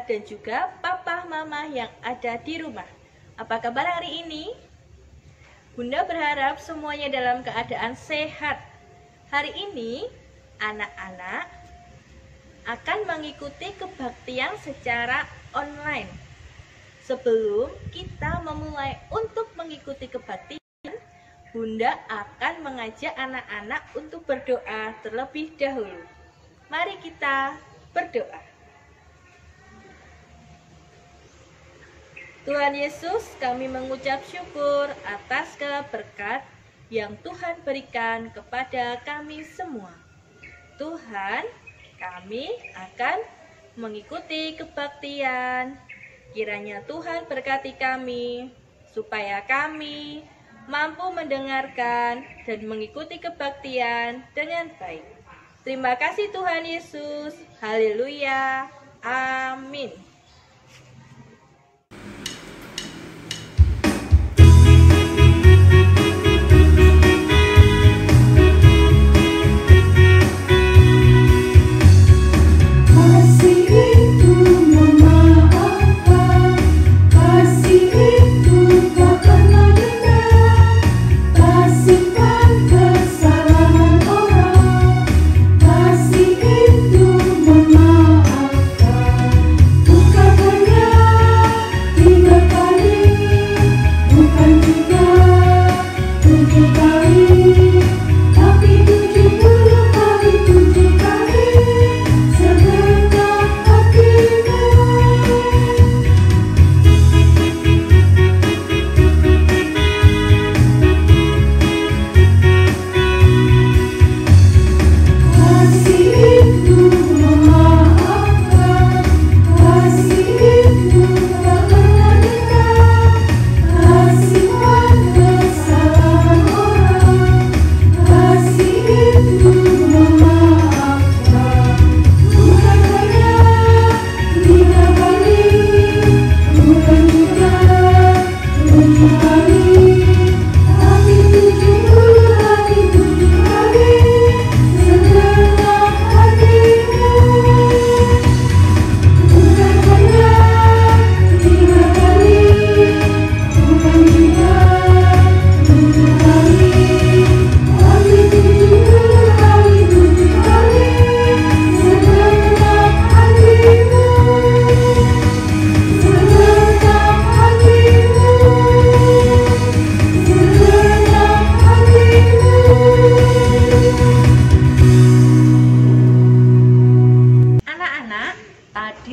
dan juga papa mama yang ada di rumah. Apa kabar hari ini? Bunda berharap semuanya dalam keadaan sehat. Hari ini anak-anak akan mengikuti kebaktian secara online. Sebelum kita memulai untuk mengikuti kebaktian, Bunda akan mengajak anak-anak untuk berdoa terlebih dahulu. Mari kita berdoa. Tuhan Yesus, kami mengucap syukur atas segala berkat yang Tuhan berikan kepada kami semua. Tuhan, kami akan mengikuti kebaktian. Kiranya Tuhan berkati kami, supaya kami mampu mendengarkan dan mengikuti kebaktian dengan baik. Terima kasih Tuhan Yesus. Haleluya. Amin.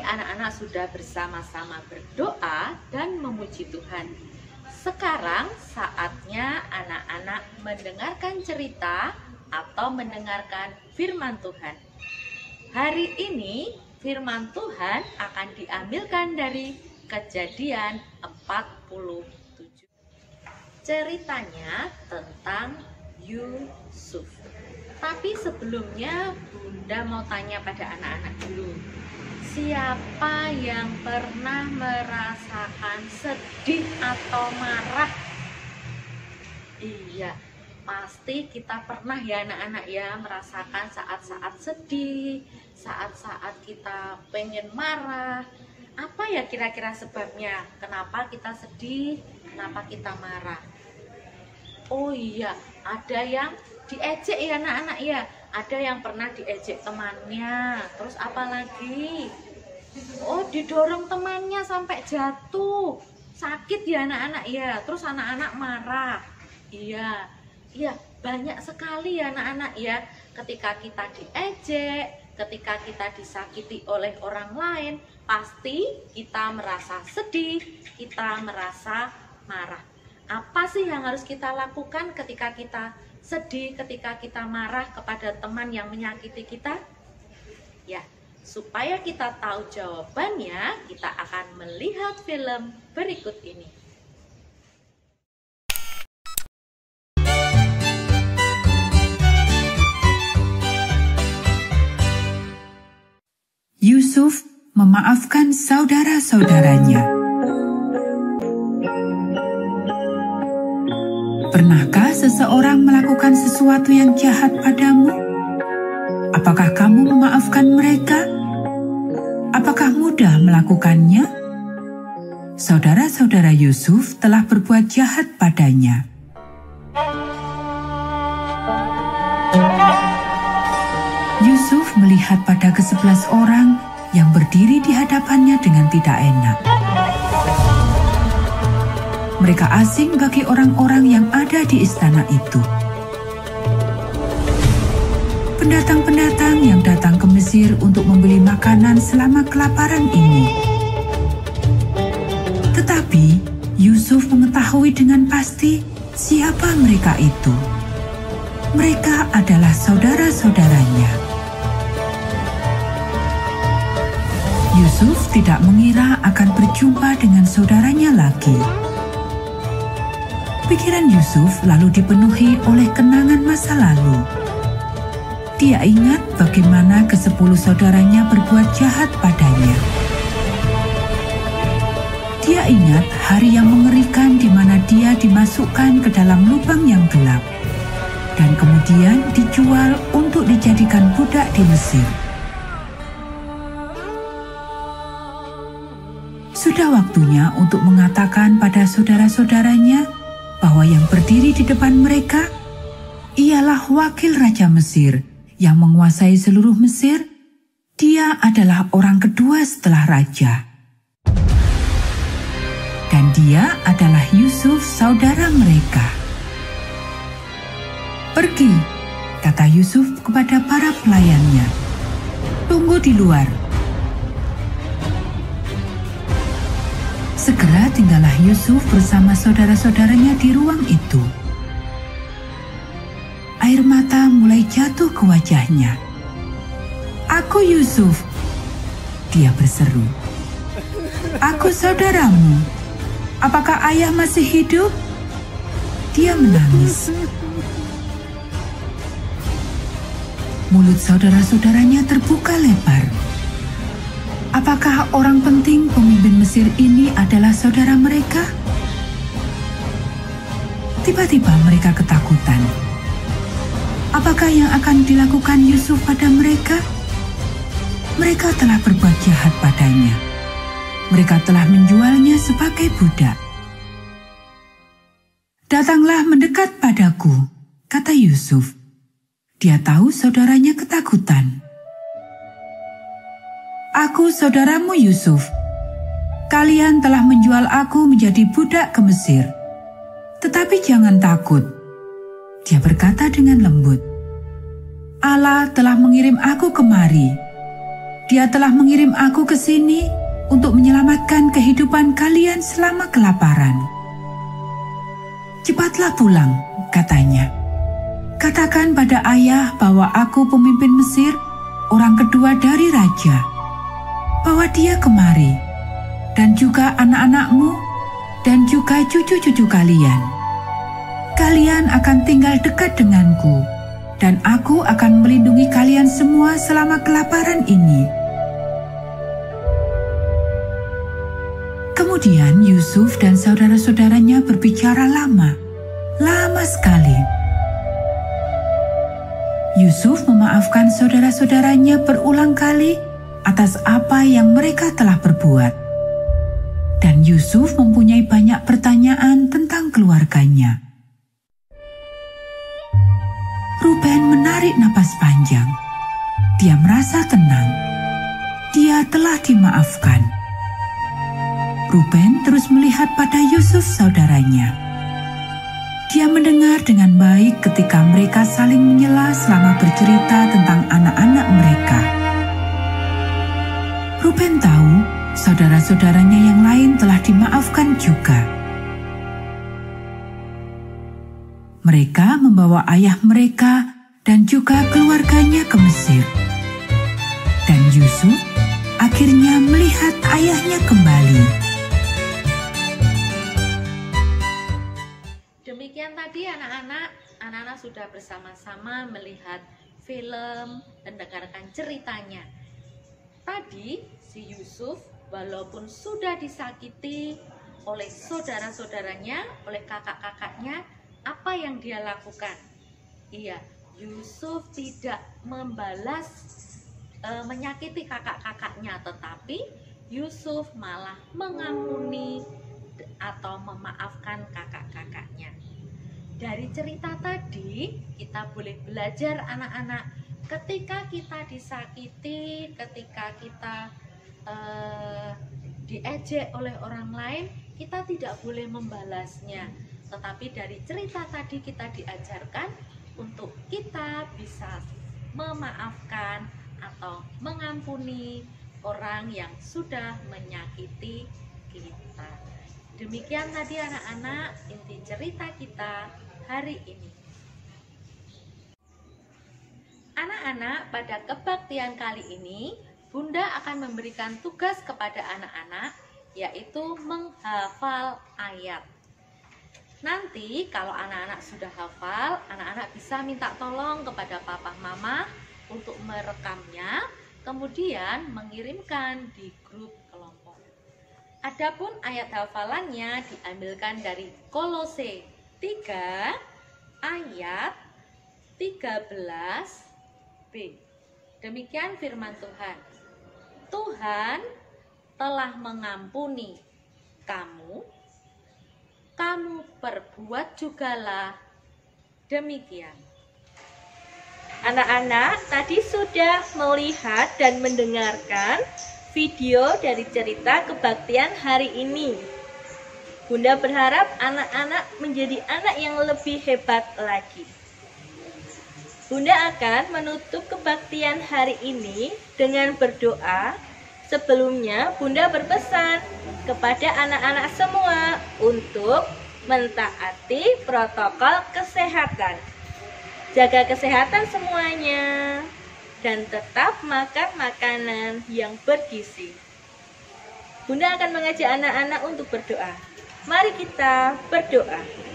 Anak-anak sudah bersama-sama berdoa dan memuji Tuhan. Sekarang saatnya anak-anak mendengarkan cerita atau mendengarkan firman Tuhan. Hari ini firman Tuhan akan diambilkan dari Kejadian 47. Ceritanya tentang Yusuf. Tapi sebelumnya Bunda mau tanya pada anak-anak dulu. Siapa yang pernah merasakan sedih atau marah? Iya, pasti kita pernah ya anak-anak ya merasakan saat-saat sedih, saat-saat kita pengen marah. Apa ya kira-kira sebabnya? Kenapa kita sedih? Kenapa kita marah? Oh iya, ada yang diejek ya anak-anak ya. Ada yang pernah diejek temannya. Terus apa lagi? Oh, didorong temannya sampai jatuh. Sakit ya anak-anak ya. Terus anak-anak marah. Iya. Iya, banyak sekali ya anak-anak ya. Ketika kita diejek, ketika kita disakiti oleh orang lain, pasti kita merasa sedih, kita merasa marah. Apa sih yang harus kita lakukan ketika kita sedih, ketika kita marah kepada teman yang menyakiti kita? Ya, supaya kita tahu jawabannya, kita akan melihat film berikut ini. Yusuf memaafkan saudara-saudaranya. Pernahkah seseorang melakukan sesuatu yang jahat padamu? Apakah kamu memaafkan mereka? Apakah apakah mudah melakukannya? Saudara-saudara Yusuf telah berbuat jahat padanya. Yusuf melihat pada ke-11 orang yang berdiri di hadapannya dengan tidak enak. Mereka asing bagi orang-orang yang ada di istana itu. Pendatang-pendatang yang datang ke Mesir untuk membeli makanan selama kelaparan ini. Tetapi Yusuf mengetahui dengan pasti siapa mereka itu. Mereka adalah saudara-saudaranya. Yusuf tidak mengira akan berjumpa dengan saudaranya lagi. Pikiran Yusuf lalu dipenuhi oleh kenangan masa lalu. Dia ingat bagaimana ke-10 saudaranya berbuat jahat padanya. Dia ingat hari yang mengerikan di mana dia dimasukkan ke dalam lubang yang gelap dan kemudian dijual untuk dijadikan budak di Mesir. Sudah waktunya untuk mengatakan pada saudara-saudaranya bahwa yang berdiri di depan mereka ialah wakil Raja Mesir yang menguasai seluruh Mesir. Dia adalah orang kedua setelah raja. Dan dia adalah Yusuf, saudara mereka. "Pergi," kata Yusuf kepada para pelayannya. "Tunggu di luar." Segera tinggallah Yusuf bersama saudara-saudaranya di ruang itu. Air mata mulai jatuh ke wajahnya. "Aku Yusuf," dia berseru. "Aku saudaramu. Apakah ayah masih hidup?" Dia menangis. Mulut saudara-saudaranya terbuka lebar. Apakah orang penting pemimpin Mesir ini adalah saudara mereka? Tiba-tiba mereka ketakutan. Apakah yang akan dilakukan Yusuf pada mereka? Mereka telah berbuat jahat padanya. Mereka telah menjualnya sebagai budak. "Datanglah mendekat padaku," kata Yusuf. Dia tahu saudaranya ketakutan. "Aku saudaramu Yusuf. Kalian telah menjual aku menjadi budak ke Mesir. Tetapi jangan takut," dia berkata dengan lembut. "Allah telah mengirim aku kemari. Dia telah mengirim aku ke sini untuk menyelamatkan kehidupan kalian selama kelaparan. Cepatlah pulang," katanya. "Katakan pada ayah bahwa aku pemimpin Mesir, orang kedua dari raja. Bawa dia kemari, dan juga anak-anakmu, dan juga cucu-cucu kalian. Kalian akan tinggal dekat denganku, dan aku akan melindungi kalian semua selama kelaparan ini." Kemudian Yusuf dan saudara-saudaranya berbicara lama sekali. Yusuf memaafkan saudara-saudaranya berulang kali atas apa yang mereka telah berbuat. Dan Yusuf mempunyai banyak pertanyaan tentang keluarganya. Ruben menarik napas panjang. Dia merasa tenang. Dia telah dimaafkan. Ruben terus melihat pada Yusuf saudaranya. Dia mendengar dengan baik ketika mereka saling menyela selama bercerita tentang anak-anak mereka. Ruben tahu saudara-saudaranya yang lain telah dimaafkan juga. Mereka membawa ayah mereka dan juga keluarganya ke Mesir. Dan Yusuf akhirnya melihat ayahnya kembali. Demikian tadi anak-anak sudah bersama-sama melihat film dan dengarkan ceritanya. Tadi si Yusuf walaupun sudah disakiti oleh saudara-saudaranya, oleh kakak-kakaknya, apa yang dia lakukan? Iya, Yusuf tidak membalas menyakiti kakak-kakaknya, tetapi Yusuf malah mengampuni atau memaafkan kakak-kakaknya. Dari cerita tadi kita boleh belajar anak-anak, ketika kita disakiti, ketika kita diejek oleh orang lain, kita tidak boleh membalasnya. Tetapi dari cerita tadi kita diajarkan untuk kita bisa memaafkan atau mengampuni orang yang sudah menyakiti kita. Demikian tadi anak-anak inti cerita kita hari ini. Anak-anak, pada kebaktian kali ini Bunda akan memberikan tugas kepada anak-anak, yaitu menghafal ayat. Nanti kalau anak-anak sudah hafal, anak-anak bisa minta tolong kepada papa mama untuk merekamnya, kemudian mengirimkan di grup kelompok. Adapun ayat hafalannya diambilkan dari Kolose 3 ayat 13b. Demikian firman Tuhan. Tuhan telah mengampuni kamu, kamu perbuat jugalah demikian. Anak-anak tadi sudah melihat dan mendengarkan video dari cerita kebaktian hari ini. Bunda berharap anak-anak menjadi anak yang lebih hebat lagi. Bunda akan menutup kebaktian hari ini dengan berdoa. Sebelumnya Bunda berpesan kepada anak-anak semua untuk mentaati protokol kesehatan. Jaga kesehatan semuanya dan tetap makan makanan yang bergizi. Bunda akan mengajak anak-anak untuk berdoa. Mari kita berdoa.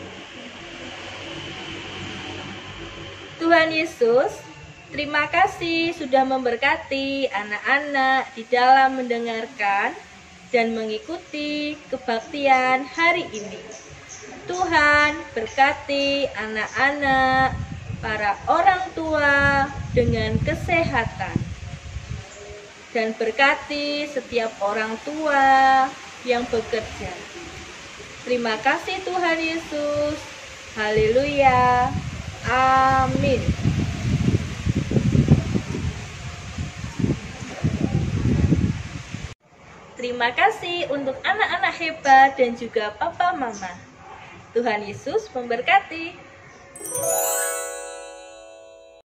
Tuhan Yesus, terima kasih sudah memberkati anak-anak di dalam mendengarkan dan mengikuti kebaktian hari ini. Tuhan berkati anak-anak, para orang tua dengan kesehatan, dan berkati setiap orang tua yang bekerja. Terima kasih Tuhan Yesus. Haleluya. Amin. Terima kasih untuk anak-anak hebat dan juga papa mama. Tuhan Yesus memberkati.